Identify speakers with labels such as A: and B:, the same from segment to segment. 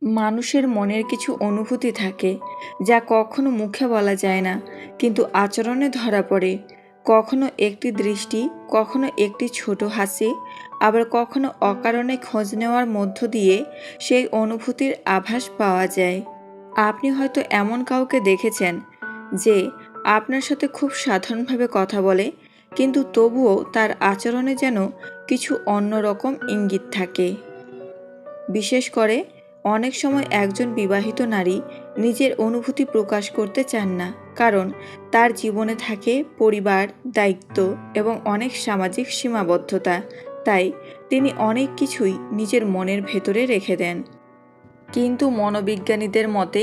A: মানুষের মনের কিছু অনুভূতি থাকে যা কখনো মুখে বলা যায় না, কিন্তু আচরণে ধরা পড়ে। কখনো একটি দৃষ্টি, কখনো একটি ছোট হাসি, আবার কখনো অকারণে খোঁজ নেওয়ার মধ্য দিয়ে সেই অনুভূতির আভাস পাওয়া যায়। আপনি হয়তো এমন কাউকে দেখেছেন যে আপনার সাথে খুব সাধারণভাবে কথা বলে, কিন্তু তবুও তার আচরণে যেন কিছু অন্যরকম ইঙ্গিত থাকে। বিশেষ করে অনেক সময় একজন বিবাহিত নারী নিজের অনুভূতি প্রকাশ করতে চান না, কারণ তার জীবনে থাকে পরিবার, দায়িত্ব এবং অনেক সামাজিক সীমাবদ্ধতা। তাই তিনি অনেক কিছুই নিজের মনের ভেতরে রেখে দেন। কিন্তু মনোবিজ্ঞানীদের মতে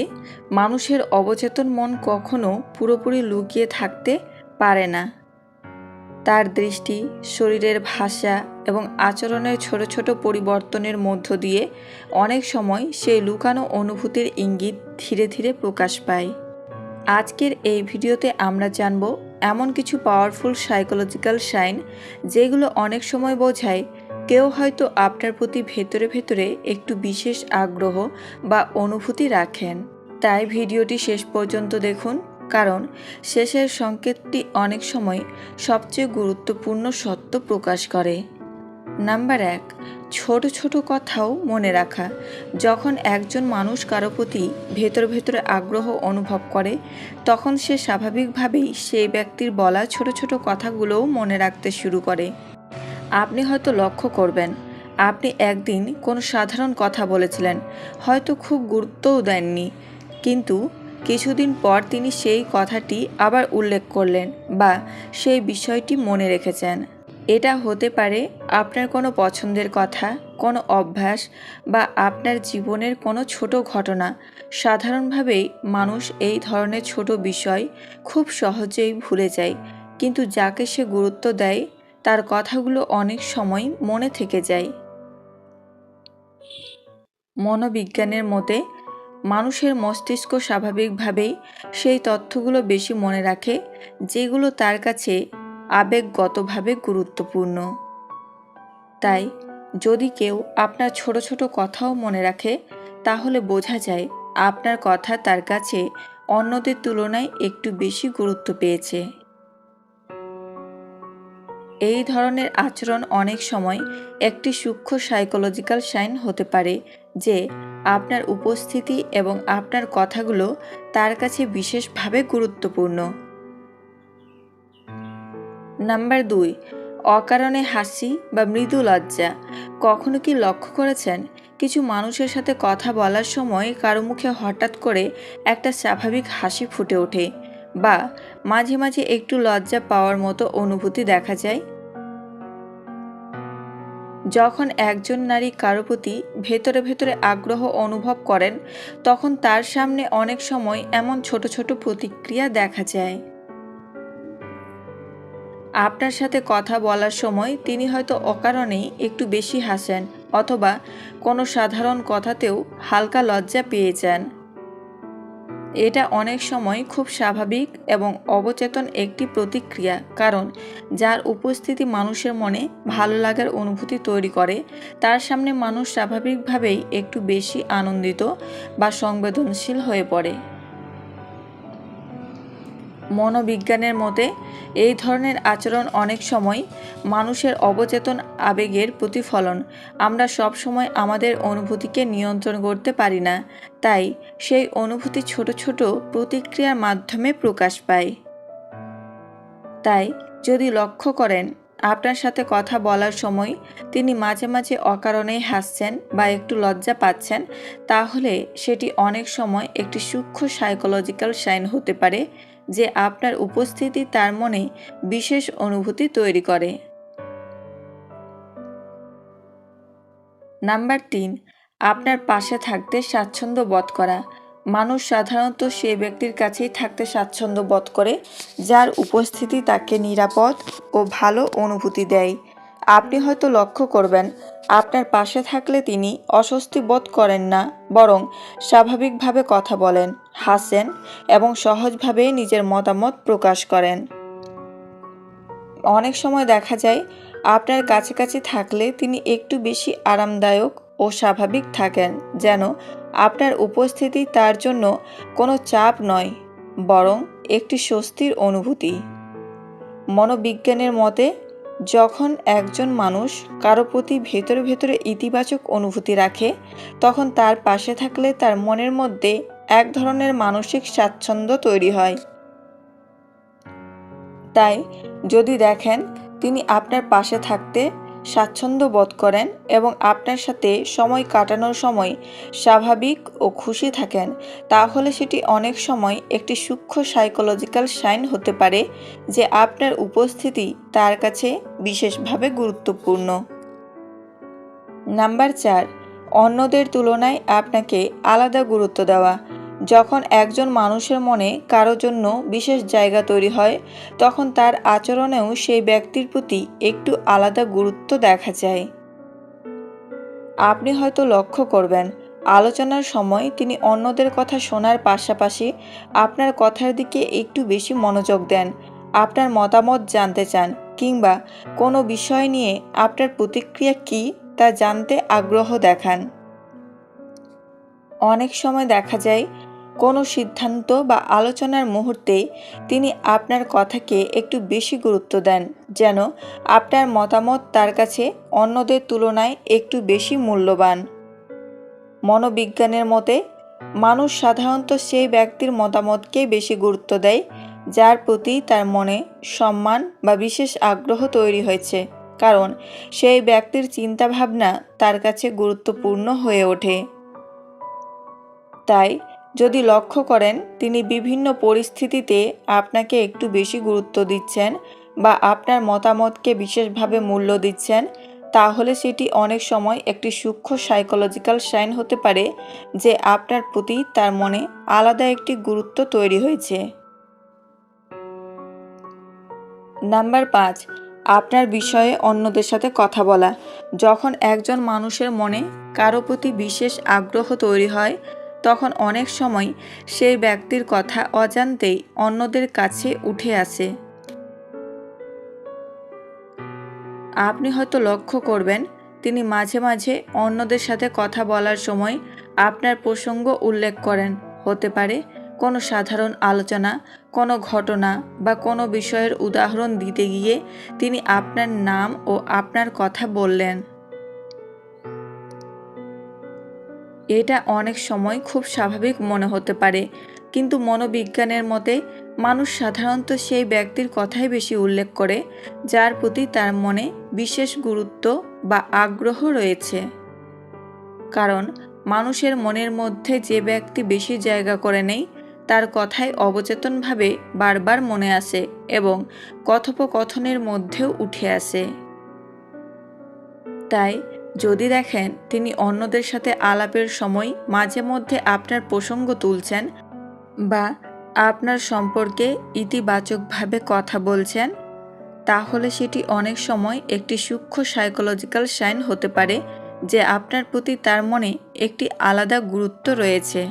A: মানুষের অবচেতন মন কখনো পুরোপুরি লুকিয়ে থাকতে পারে না। তার দৃষ্টি, শরীরের ভাষা এবং আচরণের ছোট ছোট পরিবর্তনের মধ্য দিয়ে অনেক সময় সেই লুকানো অনুভূতির ইঙ্গিত ধীরে ধীরে প্রকাশ পায়। আজকের এই ভিডিওতে আমরা জানব এমন কিছু পাওয়ারফুল সাইকোলজিক্যাল সাইন যেগুলো অনেক সময় বোঝায় কেউ হয়তো আপনার প্রতি ভেতরে ভেতরে একটু বিশেষ আগ্রহ বা অনুভূতি রাখেন। তাই ভিডিওটি শেষ পর্যন্ত দেখুন, কারণ শেষের সংকেতটি অনেক সময় সবচেয়ে গুরুত্বপূর্ণ সত্য প্রকাশ করে। নাম্বার 1, ছোট ছোট কথাও মনে রাখা। যখন একজন মানুষ কারো প্রতি ভেতরে ভেতরে আগ্রহ অনুভব করে, তখন সে স্বাভাবিকভাবেই সেই ব্যক্তির বলা ছোট ছোট কথাগুলোও মনে রাখতে শুরু করে। আপনি হয়তো লক্ষ্য করবেন, আপনি একদিন কোনো সাধারণ কথা বলেছিলেন, হয়তো খুব গুরুত্বও দেননি, কিন্তু কিছুদিন পর তিনি সেই কথাটি আবার উল্লেখ করলেন বা সেই বিষয়টি মনে রেখেছেন। এটা হতে পারে আপনার কোনো পছন্দের কথা, কোনো অভ্যাস বা আপনার জীবনের কোনো ছোট ঘটনা। সাধারণভাবেই মানুষ এই ধরনের ছোট বিষয় খুব সহজেই ভুলে যায়, কিন্তু যাকে সে গুরুত্ব দেয় তার কথাগুলো অনেক সময় মনে থেকে যায়। মনোবিজ্ঞানের মতে মানুষের মস্তিষ্ক স্বাভাবিকভাবেই সেই তথ্যগুলো বেশি মনে রাখে যেগুলো তার কাছে আবেগগতভাবে গুরুত্বপূর্ণ। তাই যদি কেউ আপনার ছোট ছোট কথাও মনে রাখে, তাহলে বোঝা যায় আপনার কথা তার কাছে অন্যদের তুলনায় একটু বেশি গুরুত্ব পেয়েছে। এই ধরনের আচরণ অনেক সময় একটি সূক্ষ্ম সাইকোলজিক্যাল সাইন হতে পারে যে আপনার উপস্থিতি এবং আপনার কথাগুলো তার কাছে বিশেষভাবে গুরুত্বপূর্ণ। নাম্বার 2, অকারণে হাসি বা মৃদু লজ্জা। কখনো কি লক্ষ্য করেছেন কিছু মানুষের সাথে কথা বলার সময় কারো মুখে হঠাৎ করে একটা স্বাভাবিক হাসি ফুটে ওঠে, বা মাঝে মাঝে একটু লজ্জা পাওয়ার মতো অনুভূতি দেখা যায়? যখন একজন নারী কারো প্রতি ভেতরে ভেতরে আগ্রহ অনুভব করেন, তখন তার সামনে অনেক সময় এমন ছোট ছোট প্রতিক্রিয়া দেখা যায়। আপনার সাথে কথা বলার সময় তিনি হয়তো অকারণেই একটু বেশি হাসেন, অথবা কোনো সাধারণ কথাতেও হালকা লজ্জা পেয়ে যান। এটা অনেক সময় খুব স্বাভাবিক এবং অবচেতন একটি প্রতিক্রিয়া, কারণ যার উপস্থিতি মানুষের মনে ভালো লাগার অনুভূতি তৈরি করে, তার সামনে মানুষ স্বাভাবিকভাবেই একটু বেশি আনন্দিত বা সংবেদনশীল হয়ে পড়ে। মনোবিজ্ঞানের মতে এই ধরনের আচরণ অনেক সময় মানুষের অবচেতন আবেগের প্রতিফলন। আমরা সব সময় আমাদের অনুভূতিকে নিয়ন্ত্রণ করতে পারি না, তাই সেই অনুভূতি ছোট ছোট প্রতিক্রিয়ার মাধ্যমে প্রকাশ পায়। তাই যদি লক্ষ্য করেন আপনার সাথে কথা বলার সময় তিনি মাঝে মাঝে অকারণেই হাসছেন বা একটু লজ্জা পাচ্ছেন, তাহলে সেটি অনেক সময় একটি সূক্ষ্ম সাইকোলজিক্যাল সাইন হতে পারে যে আপনার উপস্থিতি তার মনে বিশেষ অনুভূতি তৈরি করে। নাম্বার 3, আপনার পাশে থাকতে স্বাচ্ছন্দ্য বোধ করা। মানুষ সাধারণত সেই ব্যক্তির কাছেই থাকতে স্বাচ্ছন্দ্য বোধ করে যার উপস্থিতি তাকে নিরাপদ ও ভালো অনুভূতি দেয়। আপনি হয়তো লক্ষ্য করবেন, আপনার পাশে থাকলে তিনি অস্বস্তি বোধ করেন না, বরং স্বাভাবিকভাবে কথা বলেন, হাসেন এবং সহজভাবে নিজের মতামত প্রকাশ করেন। অনেক সময় দেখা যায় আপনার কাছাকাছি থাকলে তিনি একটু বেশি আরামদায়ক ও স্বাভাবিক থাকেন, যেন আপনার উপস্থিতি তার জন্য কোনো চাপ নয়, বরং একটি স্বস্তির অনুভূতি। মনোবিজ্ঞানের মতে যখন একজন মানুষ কারো প্রতি ভেতরে ভেতরে ইতিবাচক অনুভূতি রাখে, তখন তার পাশে থাকলে তার মনের মধ্যে এক ধরনের মানসিক স্বাচ্ছন্দ্য তৈরি হয়। তাই যদি দেখেন তিনি আপনার পাশে থাকতে স্বাচ্ছন্দ্য বোধ করেন এবং আপনার সাথে সময় কাটানোর সময় স্বাভাবিক ও খুশি থাকেন, তাহলে সেটি অনেক সময় একটি সূক্ষ্ম সাইকোলজিক্যাল সাইন হতে পারে যে আপনার উপস্থিতি তার কাছে বিশেষভাবে গুরুত্বপূর্ণ। নাম্বার 4, অন্যদের তুলনায় আপনাকে আলাদা গুরুত্ব দেওয়া। যখন একজন মানুষের মনে কারো জন্য বিশেষ জায়গা তৈরি হয়, তখন তার আচরণেও সেই ব্যক্তির প্রতি একটু আলাদা গুরুত্ব দেখা যায়। আপনি হয়তো লক্ষ্য করবেন আলোচনার সময় তিনি অন্যদের কথা শোনার পাশাপাশি আপনার কথার দিকে একটু বেশি মনোযোগ দেন, আপনার মতামত জানতে চান, কিংবা কোনো বিষয় নিয়ে আপনার প্রতিক্রিয়া কী তা জানতে আগ্রহ দেখান। অনেক সময় দেখা যায় কোনো সিদ্ধান্ত বা আলোচনার মুহূর্তে তিনি আপনার কথাকে একটু বেশি গুরুত্ব দেন, যেন আপনার মতামত তার কাছে অন্যদের তুলনায় একটু বেশি মূল্যবান। মনোবিজ্ঞানের মতে মানুষ সাধারণত সেই ব্যক্তির মতামতকে বেশি গুরুত্ব দেয় যার প্রতি তার মনে সম্মান বা বিশেষ আগ্রহ তৈরি হয়েছে, কারণ সেই ব্যক্তির চিন্তাভাবনা তার কাছে গুরুত্বপূর্ণ হয়ে ওঠে। তাই যদি লক্ষ্য করেন তিনি বিভিন্ন পরিস্থিতিতে আপনাকে একটু বেশি গুরুত্ব দিচ্ছেন বা আপনার মতামতকে বিশেষভাবে মূল্য দিচ্ছেন, তাহলে সেটি অনেক সময় একটি সূক্ষ্ম সাইকোলজিক্যাল সাইন হতে পারে যে আপনার প্রতি তার মনে আলাদা একটি গুরুত্ব তৈরি হয়েছে। নাম্বার 5, আপনার বিষয়ে অন্যদের সাথে কথা বলা। যখন একজন মানুষের মনে কারো প্রতি বিশেষ আগ্রহ তৈরি হয়, তখন অনেক সময় সেই ব্যক্তির কথা অজান্তেই অন্যদের কাছে উঠে আসে। আপনি হয়তো লক্ষ্য করবেন তিনি মাঝে মাঝে অন্যদের সাথে কথা বলার সময় আপনার প্রসঙ্গ উল্লেখ করেন। হতে পারে কোনো সাধারণ আলোচনা, কোনো ঘটনা বা কোনো বিষয়ের উদাহরণ দিতে গিয়ে তিনি আপনার নাম ও আপনার কথা বললেন। এটা অনেক সময় খুব স্বাভাবিক মনে হতে পারে, কিন্তু মনোবিজ্ঞানের মতে মানুষ সাধারণত সেই ব্যক্তির কথাই বেশি উল্লেখ করে যার প্রতি তার মনে বিশেষ গুরুত্ব বা আগ্রহ রয়েছে। কারণ মানুষের মনের মধ্যে যে ব্যক্তি বেশি জায়গা করে নেয় তার কথাই অবচেতনভাবে বারবার মনে আসে এবং কথোপকথনের মধ্যেও উঠে আসে। তাই যদি দেখেন তিনি অন্যদের সাথে আলাপের সময় মাঝে মধ্যে আপনার প্রসঙ্গ তুলছেন বা আপনার সম্পর্কে ইতিবাচকভাবে কথা বলছেন, তাহলে সেটি অনেক সময় একটি সূক্ষ্ম সাইকোলজিক্যাল সাইন হতে পারে যে আপনার প্রতি তার মনে একটি আলাদা গুরুত্ব রয়েছে।